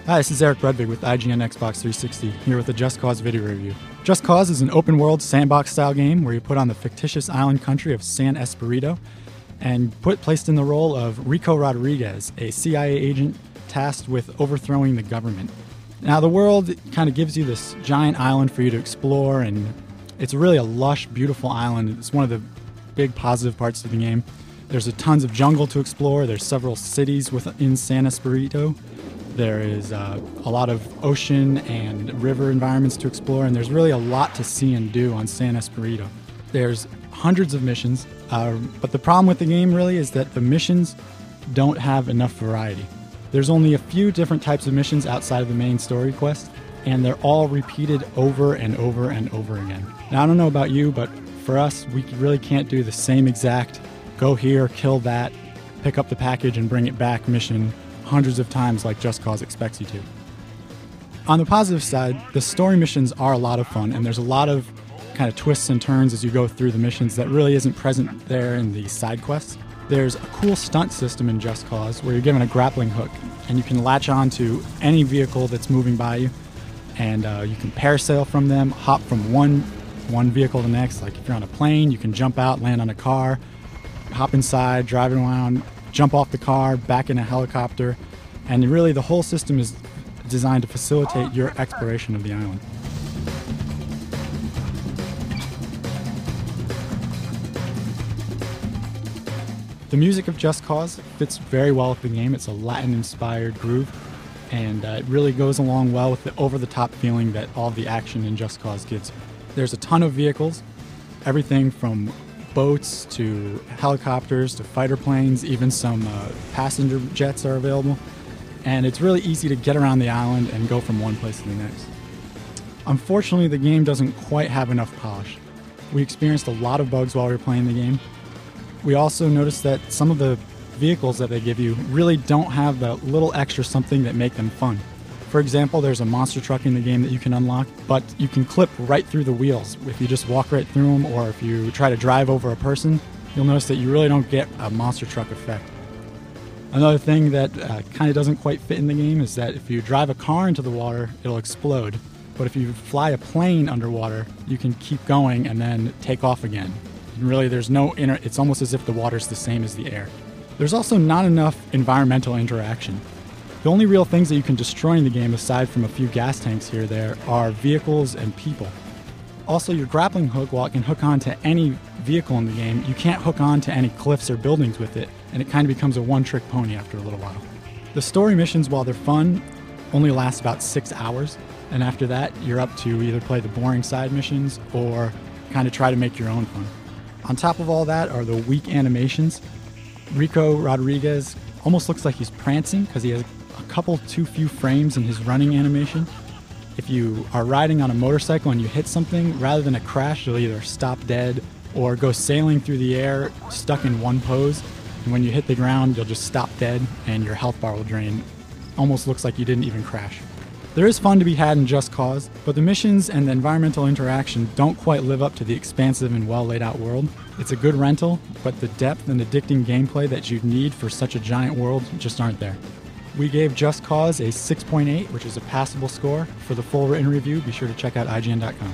Hi, this is Eric Rudvig with IGN Xbox 360, here with a Just Cause video review. Just Cause is an open-world sandbox-style game where you put on the fictitious island country of San Esperito and placed in the role of Rico Rodriguez, a CIA agent tasked with overthrowing the government. Now, the world kind of gives you this giant island for you to explore, and it's really a lush, beautiful island. It's one of the big positive parts of the game. There's tons of jungle to explore. There's several cities within San Esperito. There is a lot of ocean and river environments to explore, and there's really a lot to see and do on San Esperito. There's hundreds of missions, but the problem with the game really is that the missions don't have enough variety. There's only a few different types of missions outside of the main story quest, and they're all repeated over and over and over again. Now, I don't know about you, but for us, we really can't do the same exact go here, kill that, pick up the package and bring it back mission hundreds of times like Just Cause expects you to. On the positive side, the story missions are a lot of fun, and there's a lot of kind of twists and turns as you go through the missions that really isn't present there in the side quests. There's a cool stunt system in Just Cause where you're given a grappling hook and you can latch on to any vehicle that's moving by you, and you can parasail from them, hop from one vehicle to the next. Like if you're on a plane, you can jump out, land on a car, hop inside, drive around, jump off the car, back in a helicopter, and really the whole system is designed to facilitate your exploration of the island. The music of Just Cause fits very well with the game. It's a Latin-inspired groove, and it really goes along well with the over-the-top feeling that all the action in Just Cause gives. There's a ton of vehicles, everything from boats to helicopters to fighter planes, even some passenger jets are available, and it's really easy to get around the island and go from one place to the next. Unfortunately, the game doesn't quite have enough polish. We experienced a lot of bugs while we were playing the game. We also noticed that some of the vehicles that they give you really don't have the little extra something that make them fun. For example, there's a monster truck in the game that you can unlock, but you can clip right through the wheels. If you just walk right through them, or if you try to drive over a person, you'll notice that you really don't get a monster truck effect. Another thing that kind of doesn't quite fit in the game is that if you drive a car into the water, it'll explode. But if you fly a plane underwater, you can keep going and then take off again. And really, there's no it's almost as if the water's the same as the air. There's also not enough environmental interaction. The only real things that you can destroy in the game, aside from a few gas tanks here or there, are vehicles and people. Also, your grappling hook, while it can hook on to any vehicle in the game, you can't hook on to any cliffs or buildings with it, and it kind of becomes a one-trick pony after a little while. The story missions, while they're fun, only last about 6 hours, and after that, you're up to either play the boring side missions or kind of try to make your own fun. On top of all that are the weak animations. Rico Rodriguez almost looks like he's prancing because he has a couple too few frames in his running animation. If you are riding on a motorcycle and you hit something, rather than a crash, you'll either stop dead or go sailing through the air stuck in one pose. And when you hit the ground, you'll just stop dead and your health bar will drain. Almost looks like you didn't even crash. There is fun to be had in Just Cause, but the missions and the environmental interaction don't quite live up to the expansive and well laid out world. It's a good rental, but the depth and addicting gameplay that you'd need for such a giant world just aren't there. We gave Just Cause a 6.8, which is a passable score. For the full written review, be sure to check out IGN.com.